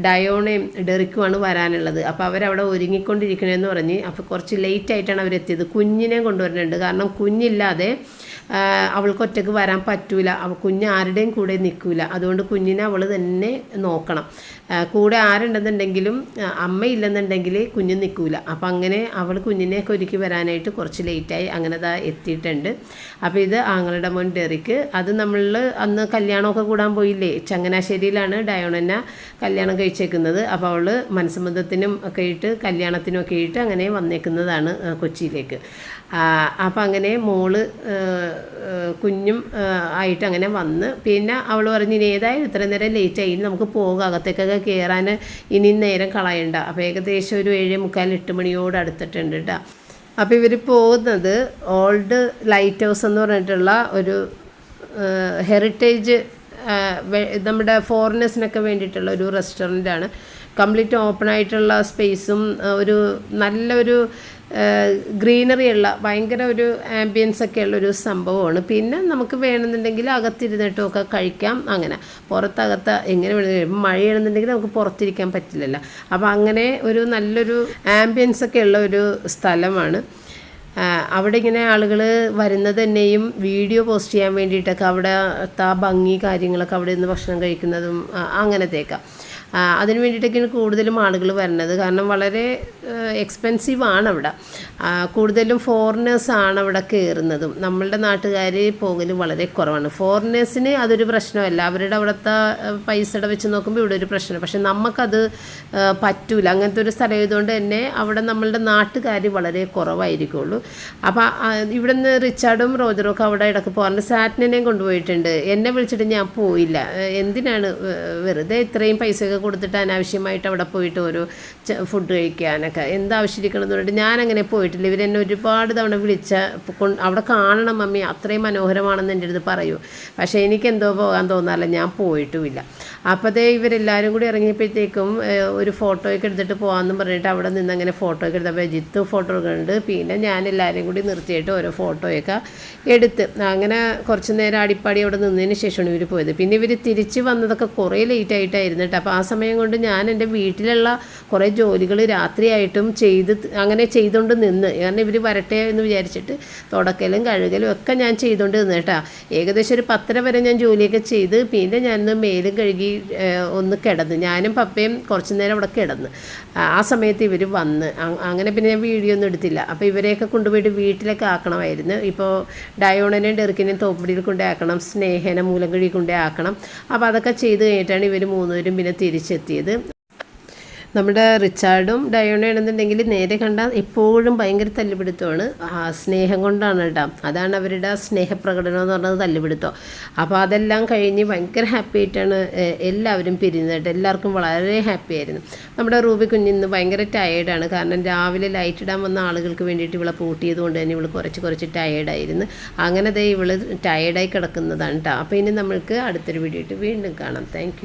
ഡയോണയും ഡെറിക്കുമാണ് വരാനുള്ളത്. അപ്പോൾ അവരവിടെ ഒരുങ്ങിക്കൊണ്ടിരിക്കണമെന്ന് പറഞ്ഞ് അപ്പോൾ കുറച്ച് ലേറ്റായിട്ടാണ് അവരെത്തിയത്. കുഞ്ഞിനെ കൊണ്ടുവരുന്നുണ്ട്, കാരണം കുഞ്ഞില്ലാതെ അവൾക്ക് ഒറ്റയ്ക്ക് വരാൻ പറ്റൂല. കുഞ്ഞ് ആരുടെയും കൂടെ നിൽക്കില്ല. അതുകൊണ്ട് കുഞ്ഞിനെ അവൾ തന്നെ നോക്കണം. കൂടെ ആരുണ്ടെന്നുണ്ടെങ്കിലും അമ്മയില്ലെന്നുണ്ടെങ്കിൽ കുഞ്ഞ് നിൽക്കില്ല. അപ്പം അങ്ങനെ അവൾ കുഞ്ഞിനെയൊക്കെ ഒരുക്കി വരാനായിട്ട് കുറച്ച് ലേറ്റായി. അങ്ങനെ എത്തിയിട്ടുണ്ട്. അപ്പോൾ ഇത് ആങ്ങളുടെ മോൻ ഡെറിക്ക്. അത് നമ്മൾ അന്ന് കല്യാണമൊക്കെ കൂടാൻ പോയില്ലേ, ചങ്ങനാശ്ശേരിയിലാണ് ഡയോണ കല്യാണം കഴിച്ചേക്കുന്നത്. അപ്പോൾ അവൾ മനസ്സമ്മതത്തിനും ഒക്കെ ഇട്ട് കല്യാണത്തിനും ഒക്കെ ഇട്ട് അങ്ങനെ വന്നേക്കുന്നതാണ് കൊച്ചിയിലേക്ക്. അപ്പം അങ്ങനെ മോള് കുഞ്ഞും ആയിട്ട് അങ്ങനെ വന്ന്. പിന്നെ അവൾ പറഞ്ഞ് ഇനി ഏതായാലും ഇത്ര നേരം ലേറ്റായി, ഇനി നമുക്ക് പോകാം, അകത്തേക്കൊക്കെ കയറാൻ ഇനി നേരം കളയണ്ട. അപ്പോൾ ഏകദേശം ഒരു 7:45 8 മണിയോട് അടുത്തിട്ടുണ്ട് കേട്ടോ. അപ്പോൾ ഇവർ പോകുന്നത് ഓൾഡ് ലൈറ്റ് ഹൗസ് എന്ന് പറഞ്ഞിട്ടുള്ള ഒരു ഹെറിറ്റേജ് നമ്മുടെ ഫോറിനേഴ്സിനൊക്കെ വേണ്ടിയിട്ടുള്ള ഒരു റെസ്റ്റോറൻറ്റാണ്. കംപ്ലീറ്റ് ഓപ്പൺ ആയിട്ടുള്ള സ്പേസും ഒരു നല്ലൊരു ഗ്രീനറി ഉള്ള ഭയങ്കര ഒരു ആംബിയൻസ് ഒക്കെ ഉള്ളൊരു സംഭവമാണ്. പിന്നെ നമുക്ക് വേണമെന്നുണ്ടെങ്കിൽ അകത്തിരുന്നിട്ടൊക്കെ കഴിക്കാം. അങ്ങനെ പുറത്തകത്ത് എങ്ങനെ വേണമെങ്കിൽ മഴയാണെന്നുണ്ടെങ്കിൽ നമുക്ക് പുറത്തിരിക്കാൻ പറ്റില്ലല്ലോ. അപ്പോൾ അങ്ങനെ ഒരു നല്ലൊരു ആംബിയൻസ് ഒക്കെ ഉള്ള ഒരു സ്ഥലമാണ്. അവിടെ ഇങ്ങനെ ആളുകൾ വരുന്നത് തന്നെയും വീഡിയോ പോസ്റ്റ് ചെയ്യാൻ വേണ്ടിയിട്ടൊക്കെ അവിടുത്തെ ആ ഭംഗി കാര്യങ്ങളൊക്കെ അവിടെ നിന്ന് ഭക്ഷണം കഴിക്കുന്നതും അങ്ങനത്തേക്കാം. അതിന് വേണ്ടിയിട്ടൊക്കെയാണ് കൂടുതലും ആളുകൾ വരുന്നത്. കാരണം വളരെ എക്സ്പെൻസീവാണ് അവിടെ. കൂടുതലും ഫോറിനേഴ്സാണ് അവിടെ കയറുന്നതും. നമ്മളുടെ നാട്ടുകാർ പോകലും വളരെ കുറവാണ്. ഫോറിനേഴ്സിന് അതൊരു പ്രശ്നമല്ല, അവരുടെ അവിടുത്തെ പൈസയുടെ വെച്ച് നോക്കുമ്പോൾ ഇവിടെ ഒരു പ്രശ്നം. പക്ഷെ നമുക്കത് പറ്റൂല. അങ്ങനത്തെ ഒരു സ്ഥലം ആയതുകൊണ്ട് തന്നെ അവിടെ നമ്മളുടെ നാട്ടുകാർ വളരെ കുറവായിരിക്കുള്ളൂ. അപ്പോൾ ഇവിടെ നിന്ന് റിച്ചാർഡും റോജറും ഒക്കെ അവിടെ ഇടയ്ക്ക് പോകാറുണ്ട്. സാറ്റിനെയും കൊണ്ടുപോയിട്ടുണ്ട്. എന്നെ വിളിച്ചിട്ട് ഞാൻ പോയില്ല. എന്തിനാണ് വെറുതെ ഇത്രയും പൈസയൊക്കെ കൊടുത്തിട്ട് അനാവശ്യമായിട്ട് അവിടെ പോയിട്ട് ഓരോ ഫുഡ് കഴിക്കാനൊക്കെ എന്താവശ്യമിരിക്കണമെന്ന് പറഞ്ഞിട്ട് ഞാനങ്ങനെ പോയിട്ടില്ല. ഇവരെന്നെ ഒരുപാട് തവണ അവിടെ കാണണം മമ്മി, അത്രയും മനോഹരമാണെന്ന് എൻ്റെ അടുത്ത് പറയൂ. പക്ഷേ എനിക്കെന്തോ പോകാൻ തോന്നാറില്ല, ഞാൻ പോയിട്ടുമില്ല. അപ്പോഴത്തേ ഇവരെല്ലാവരും കൂടി ഇറങ്ങിയപ്പോഴത്തേക്കും ഒരു ഫോട്ടോയൊക്കെ എടുത്തിട്ട് പോകാമെന്ന് പറഞ്ഞിട്ട് അവിടെ നിന്ന് അങ്ങനെ ഫോട്ടോയൊക്കെ എടുത്തപ്പോൾ ജിത്തു ഫോട്ടോ എടുക്കുന്നുണ്ട്. പിന്നെ ഞാൻ എല്ലാവരും കൂടി നിർത്തിയിട്ട് ഓരോ ഫോട്ടോയൊക്കെ എടുത്ത് അങ്ങനെ കുറച്ച് നേരം അടിപ്പാടി അവിടെ നിന്നതിന് ശേഷമാണ് ഇവർ പോയത്. പിന്നെ ഇവർ തിരിച്ച് വന്നതൊക്കെ കുറേ ലേറ്റായിട്ടായിരുന്നു കേട്ടോ. അപ്പോൾ ആ സമയം കൊണ്ട് ഞാൻ എൻ്റെ വീട്ടിലുള്ള കുറേ ജോലികൾ രാത്രിയായിട്ടും അങ്ങനെ ചെയ്തുകൊണ്ട് നിന്ന്. കാരണം ഇവർ വരട്ടെ എന്ന് വിചാരിച്ചിട്ട് തുടക്കലും കഴുകലും ഒക്കെ ഞാൻ ചെയ്തുകൊണ്ട് നിന്ന് കേട്ടോ. ഏകദേശം ഒരു 10:30 വരെ ഞാൻ ജോലിയൊക്കെ ചെയ്ത് പിന്നെ ഞാനൊന്ന് മേലും കഴുകി ഒന്ന് കിടന്ന്, ഞാനും പപ്പയും കുറച്ച് നേരം അവിടെ കിടന്ന്. ആ സമയത്ത് ഇവർ വന്ന്. അങ്ങനെ പിന്നെ ഞാൻ വീഡിയോ ഒന്നും എടുത്തില്ല. അപ്പോൾ ഇവരെയൊക്കെ കൊണ്ടുപോയിട്ട് വീട്ടിലൊക്കെ ആക്കണമായിരുന്നു. ഇപ്പോൾ ഡയോണിനെയും ഡെറിക്കിനെയും തോപ്പടിയിൽ കൊണ്ടേ ആക്കണം, സ്നേഹനെ മൂലങ്കഴി കൊണ്ടേ ആക്കണം. അപ്പോൾ അതൊക്കെ ചെയ്ത് കഴിഞ്ഞിട്ടാണ് ഇവർ 3 പേരും പിന്നെ തിരിച്ചെത്തിയത്. നമ്മുടെ റിച്ചാർഡും ഡയോണയാണെന്നുണ്ടെങ്കിൽ നേരെ കണ്ടാൽ എപ്പോഴും ഭയങ്കര തല്ലുപിടുത്തമാണ്. സ്നേഹം കൊണ്ടാണ് കേട്ടോ. അതാണ് അവരുടെ സ്നേഹപ്രകടനം എന്ന് പറഞ്ഞത്, തല്ലുപിടുത്തം. അപ്പോൾ അതെല്ലാം കഴിഞ്ഞ് ഭയങ്കര ഹാപ്പി ആയിട്ടാണ് എല്ലാവരും പിരിഞ്ഞത്. എല്ലാവർക്കും വളരെ ഹാപ്പി ആയിരുന്നു. നമ്മുടെ റൂബി കുഞ്ഞിന്ന് ഭയങ്കര ടയേർഡാണ്. കാരണം രാവിലെ ലൈറ്റ് ഇടാൻ വന്ന ആളുകൾക്ക് വേണ്ടിയിട്ട് ഇവളെ പൂട്ടിയത് കൊണ്ട് തന്നെ ഇവൾ കുറച്ച് ടയേർഡായിരുന്നു. അങ്ങനെ ഇവൾ ടയേർഡായി കിടക്കുന്നതാണ് കേട്ടോ. അപ്പോൾ ഇനി നമ്മൾക്ക് അടുത്തൊരു വീഡിയോ ആയിട്ട് വീണ്ടും കാണാം. താങ്ക്